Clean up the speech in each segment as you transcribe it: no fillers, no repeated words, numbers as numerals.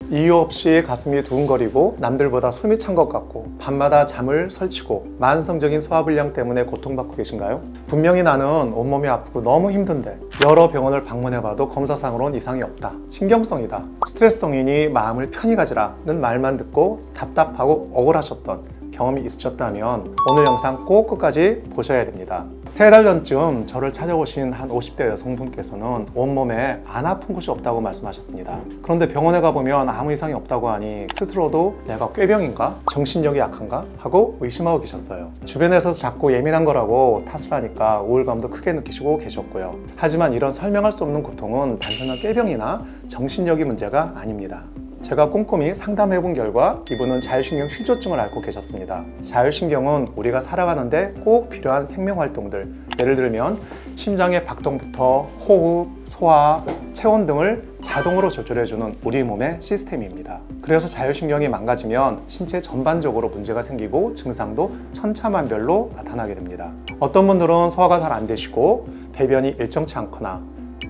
이유 없이 가슴이 두근거리고 남들보다 숨이 찬 것 같고 밤마다 잠을 설치고 만성적인 소화불량 때문에 고통받고 계신가요? 분명히 나는 온몸이 아프고 너무 힘든데 여러 병원을 방문해봐도 검사상으로는 이상이 없다, 신경성이다, 스트레스성이니 마음을 편히 가지라는 말만 듣고 답답하고 억울하셨던 경험이 있으셨다면 오늘 영상 꼭 끝까지 보셔야 됩니다. 3달 전쯤 저를 찾아오신 한 50대 여성분께서는 온몸에 안 아픈 곳이 없다고 말씀하셨습니다. 그런데 병원에 가보면 아무 이상이 없다고 하니 스스로도 내가 꾀병인가? 정신력이 약한가? 하고 의심하고 계셨어요. 주변에서 자꾸 예민한 거라고 탓을 하니까 우울감도 크게 느끼시고 계셨고요. 하지만 이런 설명할 수 없는 고통은 단순한 꾀병이나 정신력이 문제가 아닙니다. 제가 꼼꼼히 상담해 본 결과 이분은 자율신경 실조증을 앓고 계셨습니다. 자율신경은 우리가 살아가는데 꼭 필요한 생명활동들, 예를 들면 심장의 박동부터 호흡, 소화, 체온 등을 자동으로 조절해주는 우리 몸의 시스템입니다. 그래서 자율신경이 망가지면 신체 전반적으로 문제가 생기고 증상도 천차만별로 나타나게 됩니다. 어떤 분들은 소화가 잘 안 되시고 배변이 일정치 않거나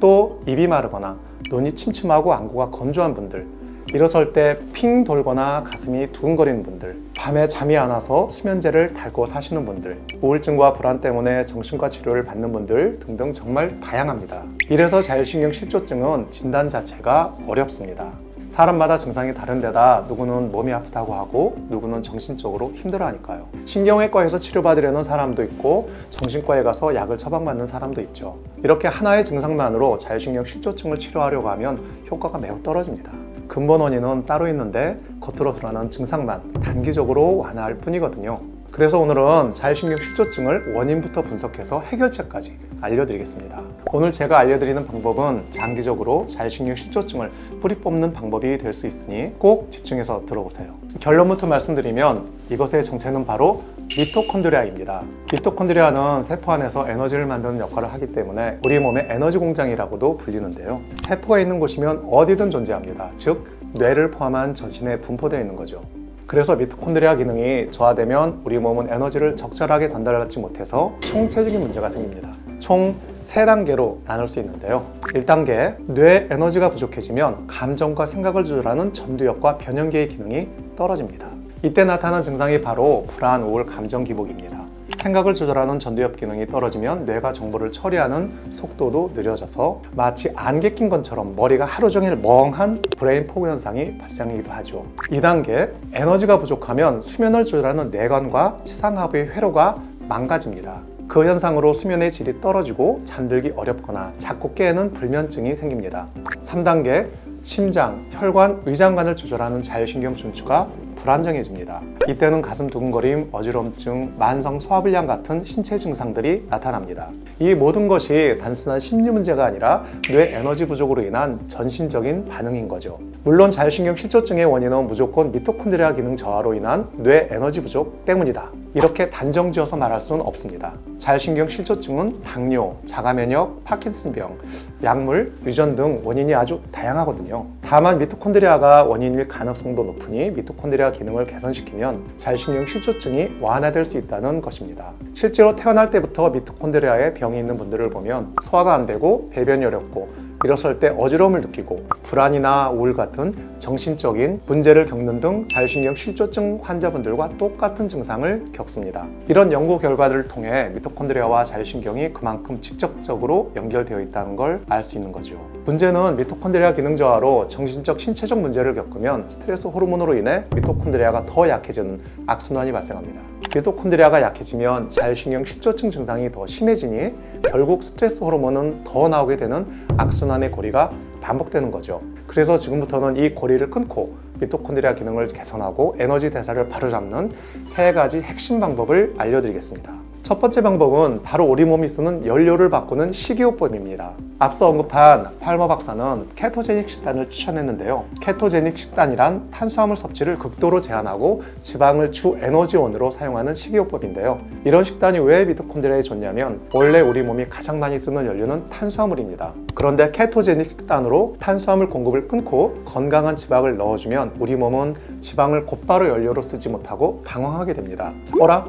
또 입이 마르거나 눈이 침침하고 안구가 건조한 분들, 일어설 때 핑 돌거나 가슴이 두근거리는 분들, 밤에 잠이 안 와서 수면제를 달고 사시는 분들, 우울증과 불안 때문에 정신과 치료를 받는 분들 등등 정말 다양합니다. 이래서 자율신경 실조증은 진단 자체가 어렵습니다. 사람마다 증상이 다른 데다 누구는 몸이 아프다고 하고 누구는 정신적으로 힘들어하니까요. 신경외과에서 치료받으려는 사람도 있고 정신과에 가서 약을 처방받는 사람도 있죠. 이렇게 하나의 증상만으로 자율신경 실조증을 치료하려고 하면 효과가 매우 떨어집니다. 근본 원인은 따로 있는데 겉으로 드러나는 증상만 단기적으로 완화할 뿐이거든요. 그래서 오늘은 자율신경 실조증을 원인부터 분석해서 해결책까지 알려드리겠습니다. 오늘 제가 알려드리는 방법은 장기적으로 자율신경 실조증을 뿌리 뽑는 방법이 될 수 있으니 꼭 집중해서 들어보세요. 결론부터 말씀드리면 이것의 정체는 바로 미토콘드리아입니다. 미토콘드리아는 세포 안에서 에너지를 만드는 역할을 하기 때문에 우리 몸의 에너지 공장이라고도 불리는데요. 세포가 있는 곳이면 어디든 존재합니다. 즉 뇌를 포함한 전신에 분포되어 있는 거죠. 그래서 미토콘드리아 기능이 저하되면 우리 몸은 에너지를 적절하게 전달하지 못해서 총체적인 문제가 생깁니다. 총 3단계로 나눌 수 있는데요. 1단계, 뇌 에너지가 부족해지면 감정과 생각을 조절하는 전두엽과 변연계의 기능이 떨어집니다. 이때 나타나는 증상이 바로 불안, 우울, 감정 기복입니다. 생각을 조절하는 전두엽 기능이 떨어지면 뇌가 정보를 처리하는 속도도 느려져서 마치 안개 낀 것처럼 머리가 하루 종일 멍한 브레인 포그 현상이 발생하기도 하죠. 2단계, 에너지가 부족하면 수면을 조절하는 뇌관과 시상하부의 회로가 망가집니다. 그 현상으로 수면의 질이 떨어지고 잠들기 어렵거나 자꾸 깨는 불면증이 생깁니다. 3단계, 심장, 혈관, 위장관을 조절하는 자율신경 준추가 불안정해집니다. 이때는 가슴 두근거림, 어지럼증, 만성 소화불량 같은 신체 증상들이 나타납니다. 이 모든 것이 단순한 심리 문제가 아니라 뇌 에너지 부족으로 인한 전신적인 반응인 거죠. 물론 자율신경 실조증의 원인은 무조건 미토콘드리아 기능 저하로 인한 뇌 에너지 부족 때문이다, 이렇게 단정지어서 말할 수는 없습니다. 자율신경 실조증은 당뇨, 자가면역, 파킨슨병, 약물, 유전 등 원인이 아주 다양하거든요. 다만 미토콘드리아가 원인일 가능성도 높으니 미토콘드리아 기능을 개선시키면 자율신경 실조증이 완화될 수 있다는 것입니다. 실제로 태어날 때부터 미토콘드리아에 병이 있는 분들을 보면 소화가 안 되고 배변이 어렵고 일어설 때 어지러움을 느끼고 불안이나 우울 같은 정신적인 문제를 겪는 등 자율신경 실조증 환자분들과 똑같은 증상을 겪습니다. 이런 연구 결과들을 통해 미토콘드리아와 자율신경이 그만큼 직접적으로 연결되어 있다는 걸 알 수 있는 거죠. 문제는 미토콘드리아 기능 저하로 정신적, 신체적 문제를 겪으면 스트레스 호르몬으로 인해 미토콘드리아가 더 약해지는 악순환이 발생합니다. 미토콘드리아가 약해지면 자율신경 실조증 증상이 더 심해지니 결국 스트레스 호르몬은 더 나오게 되는 악순환의 고리가 반복되는 거죠. 그래서 지금부터는 이 고리를 끊고 미토콘드리아 기능을 개선하고 에너지 대사를 바로잡는 3가지 핵심 방법을 알려드리겠습니다. 첫 번째 방법은 바로 우리 몸이 쓰는 연료를 바꾸는 식이요법입니다. 앞서 언급한 팔머 박사는 케토제닉 식단을 추천했는데요. 케토제닉 식단이란 탄수화물 섭취를 극도로 제한하고 지방을 주 에너지원으로 사용하는 식이요법인데요. 이런 식단이 왜 미토콘드리아에 좋냐면 원래 우리 몸이 가장 많이 쓰는 연료는 탄수화물입니다. 그런데 케토제닉 식단으로 탄수화물 공급을 끊고 건강한 지방을 넣어주면 우리 몸은 지방을 곧바로 연료로 쓰지 못하고 당황하게 됩니다. 어라?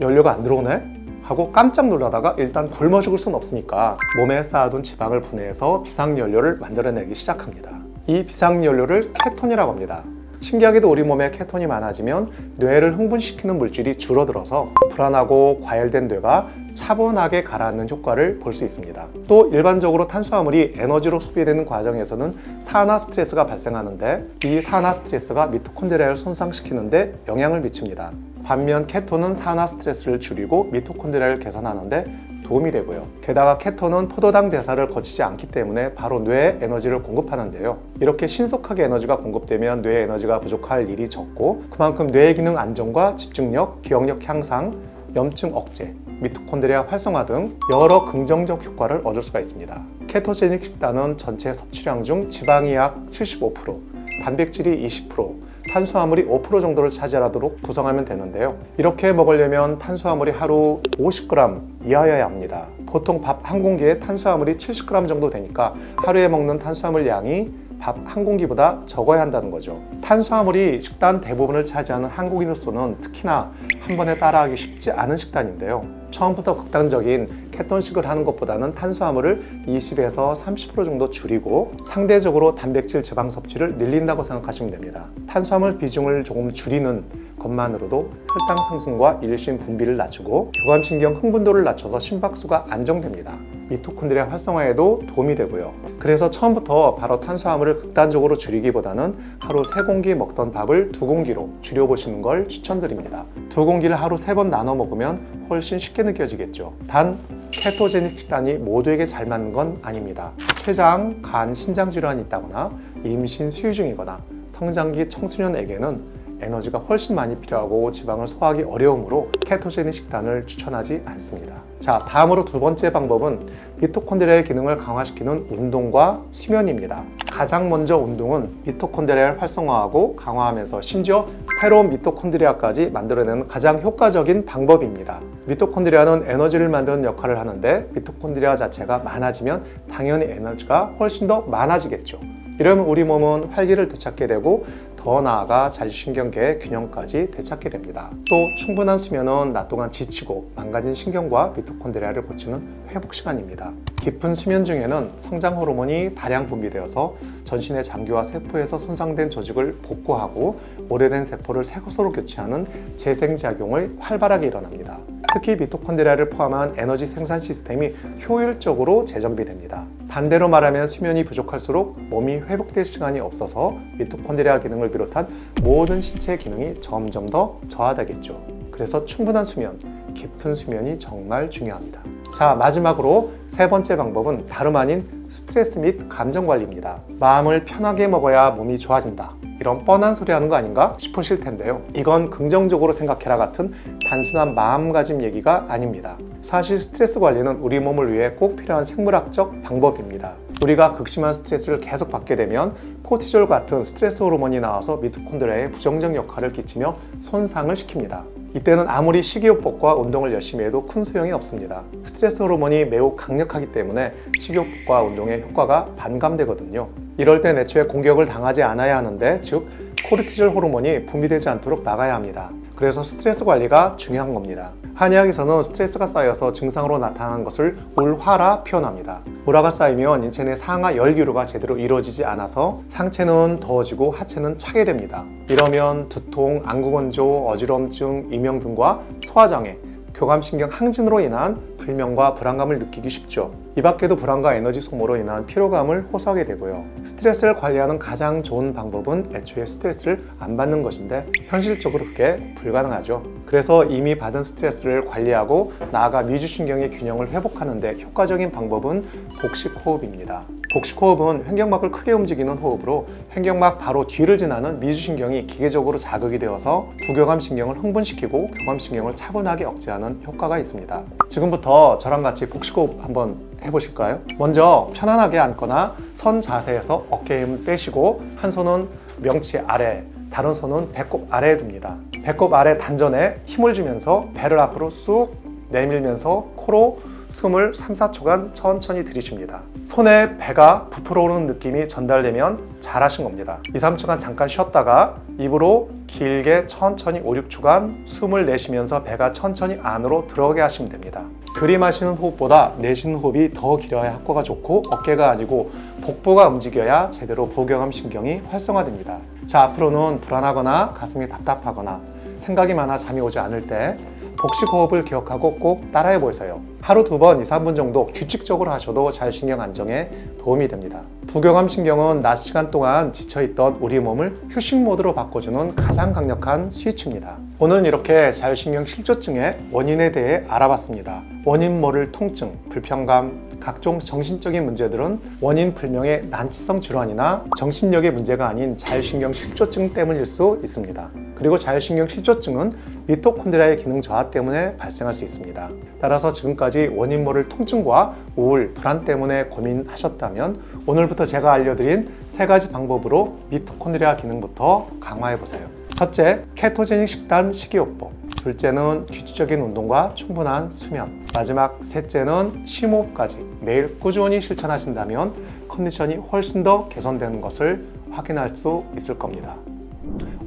연료가 안 들어오네? 하고 깜짝 놀라다가 일단 굶어 죽을 수는 없으니까 몸에 쌓아둔 지방을 분해해서 비상연료를 만들어내기 시작합니다. 이 비상연료를 케톤이라고 합니다. 신기하게도 우리 몸에 케톤이 많아지면 뇌를 흥분시키는 물질이 줄어들어서 불안하고 과열된 뇌가 차분하게 가라앉는 효과를 볼 수 있습니다. 또 일반적으로 탄수화물이 에너지로 소비되는 과정에서는 산화 스트레스가 발생하는데 이 산화 스트레스가 미토콘드리아를 손상시키는데 영향을 미칩니다. 반면 케톤은 산화 스트레스를 줄이고 미토콘드리아를 개선하는데 도움이 되고요. 게다가 케톤은 포도당 대사를 거치지 않기 때문에 바로 뇌에 에너지를 공급하는데요. 이렇게 신속하게 에너지가 공급되면 뇌 에너지가 부족할 일이 적고 그만큼 뇌의 기능 안정과 집중력, 기억력 향상, 염증 억제, 미토콘드리아 활성화 등 여러 긍정적 효과를 얻을 수가 있습니다. 케토제닉 식단은 전체 섭취량 중 지방이 약 75%, 단백질이 20%, 탄수화물이 5% 정도를 차지하도록 구성하면 되는데요. 이렇게 먹으려면 탄수화물이 하루 50g 이하여야 합니다. 보통 밥 한 공기에 탄수화물이 70g 정도 되니까 하루에 먹는 탄수화물 양이 밥 한 공기보다 적어야 한다는 거죠. 탄수화물이 식단 대부분을 차지하는 한국인으로서는 특히나 한 번에 따라하기 쉽지 않은 식단인데요. 처음부터 극단적인 케톤식을 하는 것보다는 탄수화물을 20에서 30% 정도 줄이고 상대적으로 단백질, 지방 섭취를 늘린다고 생각하시면 됩니다. 탄수화물 비중을 조금 줄이는 것만으로도 혈당 상승과 일신 분비를 낮추고 교감신경 흥분도를 낮춰서 심박수가 안정됩니다. 미토콘드리아 활성화에도 도움이 되고요. 그래서 처음부터 바로 탄수화물을 극단적으로 줄이기보다는 하루 3공기 먹던 밥을 2공기로 줄여보시는 걸 추천드립니다. 2공기를 하루 3번 나눠 먹으면 훨씬 쉽게 느껴지겠죠. 단 케토제닉 식단이 모두에게 잘 맞는 건 아닙니다. 췌장, 간, 신장 질환이 있다거나 임신, 수유 중이거나 성장기 청소년에게는 에너지가 훨씬 많이 필요하고 지방을 소화하기 어려우므로 케토제닉 식단을 추천하지 않습니다. 자, 다음으로 두 번째 방법은 미토콘드리아의 기능을 강화시키는 운동과 수면입니다. 가장 먼저 운동은 미토콘드리아를 활성화하고 강화하면서 심지어 새로운 미토콘드리아까지 만들어내는 가장 효과적인 방법입니다. 미토콘드리아는 에너지를 만드는 역할을 하는데 미토콘드리아 자체가 많아지면 당연히 에너지가 훨씬 더 많아지겠죠. 이러면 우리 몸은 활기를 되찾게 되고 더 나아가 자율신경계의 균형까지 되찾게 됩니다. 또 충분한 수면은 낮 동안 지치고 망가진 신경과 미토콘드리아를 고치는 회복 시간입니다. 깊은 수면 중에는 성장 호르몬이 다량 분비되어서 전신의 장기와 세포에서 손상된 조직을 복구하고 오래된 세포를 새 것으로 교체하는 재생작용을 활발하게 일어납니다. 특히 미토콘드리아를 포함한 에너지 생산 시스템이 효율적으로 재정비됩니다. 반대로 말하면 수면이 부족할수록 몸이 회복될 시간이 없어서 미토콘드리아 기능을 비롯한 모든 신체 기능이 점점 더 저하되겠죠. 그래서 충분한 수면, 깊은 수면이 정말 중요합니다. 자, 마지막으로 세 번째 방법은 다름 아닌 스트레스 및 감정 관리입니다. 마음을 편하게 먹어야 몸이 좋아진다. 이런 뻔한 소리 하는 거 아닌가 싶으실 텐데요. 이건 긍정적으로 생각해라 같은 단순한 마음가짐 얘기가 아닙니다. 사실 스트레스 관리는 우리 몸을 위해 꼭 필요한 생물학적 방법입니다. 우리가 극심한 스트레스를 계속 받게 되면 코티졸 같은 스트레스 호르몬이 나와서 미토콘드리아에 부정적 역할을 끼치며 손상을 시킵니다. 이때는 아무리 식이요법과 운동을 열심히 해도 큰 소용이 없습니다. 스트레스 호르몬이 매우 강력하기 때문에 식이요법과 운동의 효과가 반감되거든요. 이럴 땐 애초에 공격을 당하지 않아야 하는데, 즉 코르티졸 호르몬이 분비되지 않도록 막아야 합니다. 그래서 스트레스 관리가 중요한 겁니다. 한의학에서는 스트레스가 쌓여서 증상으로 나타나는 것을 울화라 표현합니다. 울화가 쌓이면 인체 내 상하 열기류가 제대로 이루어지지 않아서 상체는 더워지고 하체는 차게 됩니다. 이러면 두통, 안구건조, 어지럼증, 이명 등과 소화장애, 교감신경 항진으로 인한 불면과 불안감을 느끼기 쉽죠. 이 밖에도 불안과 에너지 소모로 인한 피로감을 호소하게 되고요. 스트레스를 관리하는 가장 좋은 방법은 애초에 스트레스를 안 받는 것인데 현실적으로 그게 불가능하죠. 그래서 이미 받은 스트레스를 관리하고 나아가 미주신경의 균형을 회복하는 데 효과적인 방법은 복식호흡입니다. 복식호흡은 횡격막을 크게 움직이는 호흡으로 횡격막 바로 뒤를 지나는 미주신경이 기계적으로 자극이 되어서 부교감신경을 흥분시키고 교감신경을 차분하게 억제하는 효과가 있습니다. 지금부터 저랑 같이 복식호흡 한번 해보실까요? 먼저 편안하게 앉거나 선 자세에서 어깨에 힘을 빼시고 한 손은 명치 아래, 다른 손은 배꼽 아래에 둡니다. 배꼽 아래 단전에 힘을 주면서 배를 앞으로 쑥 내밀면서 코로 숨을 3-4초간 천천히 들이쉽니다. 손에 배가 부풀어 오르는 느낌이 전달되면 잘하신 겁니다. 2-3초간 잠깐 쉬었다가 입으로 길게 천천히 5-6초간 숨을 내쉬면서 배가 천천히 안으로 들어오게 하시면 됩니다. 들이마시는 호흡보다 내쉬는 호흡이 더 길어야 효과가 좋고 어깨가 아니고 복부가 움직여야 제대로 부경함 신경이 활성화됩니다. 자, 앞으로는 불안하거나 가슴이 답답하거나 생각이 많아 잠이 오지 않을 때 복식 호흡을 기억하고 꼭 따라해 보세요. 하루 2번, 2, 3분 정도 규칙적으로 하셔도 자율신경 안정에 도움이 됩니다. 부경함 신경은 낮 시간 동안 지쳐있던 우리 몸을 휴식 모드로 바꿔주는 가장 강력한 스위치입니다. 오늘은 이렇게 자율신경 실조증의 원인에 대해 알아봤습니다. 원인 모를 통증, 불편감, 각종 정신적인 문제들은 원인 불명의 난치성 질환이나 정신력의 문제가 아닌 자율신경 실조증 때문일 수 있습니다. 그리고 자율신경 실조증은 미토콘드리아의 기능 저하 때문에 발생할 수 있습니다. 따라서 지금까지 원인 모를 통증과 우울, 불안 때문에 고민하셨다면 오늘부터 제가 알려드린 3가지 방법으로 미토콘드리아 기능부터 강화해보세요. 첫째, 케토제닉 식단 식이요법. 둘째는 규칙적인 운동과 충분한 수면. 마지막 셋째는 심호흡까지 매일 꾸준히 실천하신다면 컨디션이 훨씬 더 개선되는 것을 확인할 수 있을 겁니다.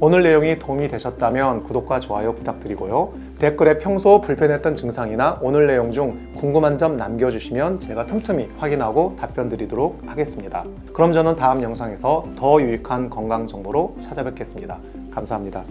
오늘 내용이 도움이 되셨다면 구독과 좋아요 부탁드리고요. 댓글에 평소 불편했던 증상이나 오늘 내용 중 궁금한 점 남겨주시면 제가 틈틈이 확인하고 답변 드리도록 하겠습니다. 그럼 저는 다음 영상에서 더 유익한 건강 정보로 찾아뵙겠습니다. 감사합니다.